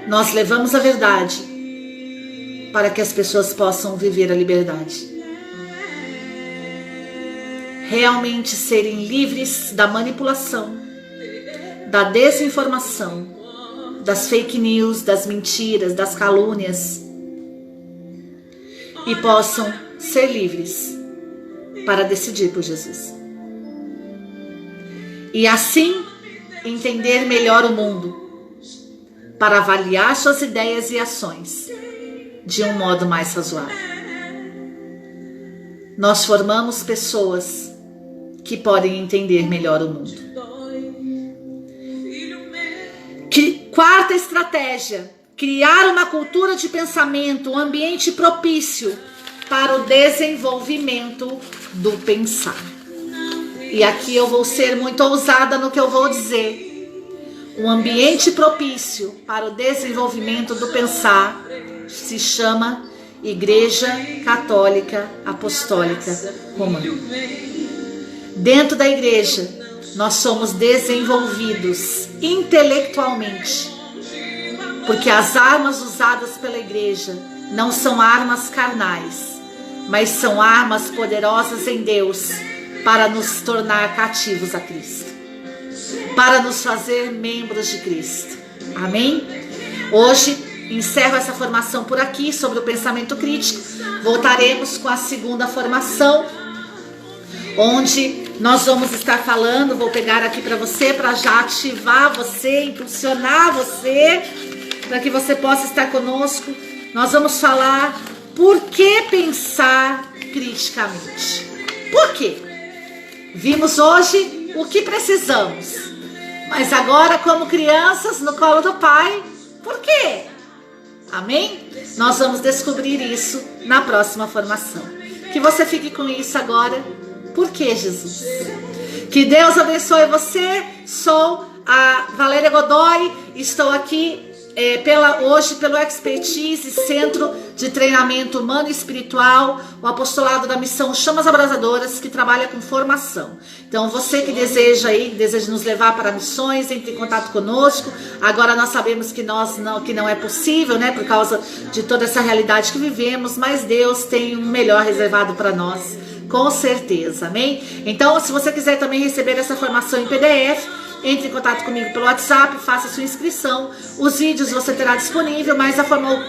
Nós levamos a verdade para que as pessoas possam viver a liberdade. Realmente serem livres da manipulação, da desinformação, das fake news, das mentiras, das calúnias, e possam ser livres para decidir por Jesus. E assim entender melhor o mundo, para avaliar suas ideias e ações de um modo mais razoável. Nós formamos pessoas que podem entender melhor o mundo. Quarta estratégia: criar uma cultura de pensamento, um ambiente propício para o desenvolvimento do pensar. E aqui eu vou ser muito ousada no que eu vou dizer. Um ambiente propício para o desenvolvimento do pensar se chama Igreja Católica Apostólica Romana. Dentro da igreja, nós somos desenvolvidos intelectualmente, porque as armas usadas pela igreja não são armas carnais, mas são armas poderosas em Deus para nos tornar cativos a Cristo, para nos fazer membros de Cristo. Amém? Hoje encerro essa formação por aqui sobre o pensamento crítico. Voltaremos com a segunda formação, onde nós vamos estar falando, vou pegar aqui para você, para já ativar você, impulsionar você, para que você possa estar conosco. Nós vamos falar Por que pensar criticamente? Por quê? Vimos hoje o que precisamos, mas agora, como crianças no colo do Pai, por quê? Amém? Nós vamos descobrir isso na próxima formação. Que você fique com isso agora. Por que, Jesus? Que Deus abençoe você. Sou a Valéria Godoy. Estou aqui hoje pelo Expertise, Centro de Treinamento Humano e Espiritual, o apostolado da missão Chamas Abrasadoras, que trabalha com formação. Então, você que deseja nos levar para missões, entre em contato conosco. Agora nós sabemos que não é possível, né, por causa de toda essa realidade que vivemos, mas Deus tem um melhor reservado para nós, com certeza, amém? Então, se você quiser também receber essa formação em PDF, entre em contato comigo pelo WhatsApp, faça sua inscrição. Os vídeos você terá disponível, mas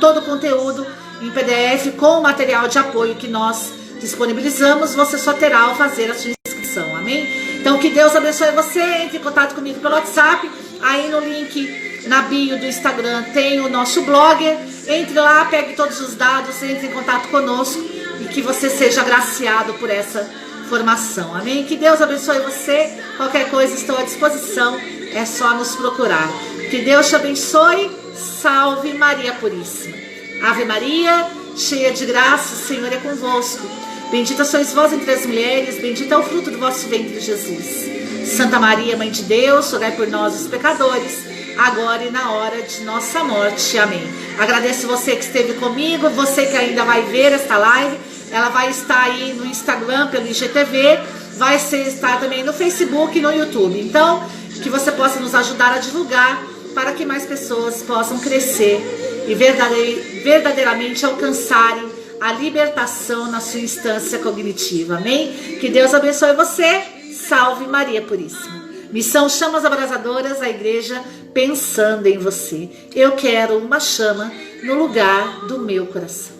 todo o conteúdo em PDF com o material de apoio que nós disponibilizamos, você só terá ao fazer a sua inscrição, amém? Então, que Deus abençoe você. Entre em contato comigo pelo WhatsApp. Aí no link na bio do Instagram tem o nosso blogger. Entre lá, pegue todos os dados, entre em contato conosco e que você seja agraciado por essa formação, amém? Que Deus abençoe você. Qualquer coisa, estou à disposição, é só nos procurar. Que Deus te abençoe. Salve Maria Puríssima. Ave Maria, cheia de graça, o Senhor é convosco. Bendita sois vós entre as mulheres, bendito é o fruto do vosso ventre, Jesus. Santa Maria, Mãe de Deus, rogai por nós os pecadores, agora e na hora de nossa morte, amém. Agradeço você que esteve comigo, você que ainda vai ver esta live. Ela vai estar aí no Instagram, pelo IGTV, vai estar também no Facebook e no YouTube. Então, que você possa nos ajudar a divulgar para que mais pessoas possam crescer e verdadeiramente alcançarem a libertação na sua instância cognitiva. Amém? Que Deus abençoe você. Salve Maria Puríssima. Missão Chamas Abrasadoras, a igreja pensando em você. Eu quero uma chama no lugar do meu coração.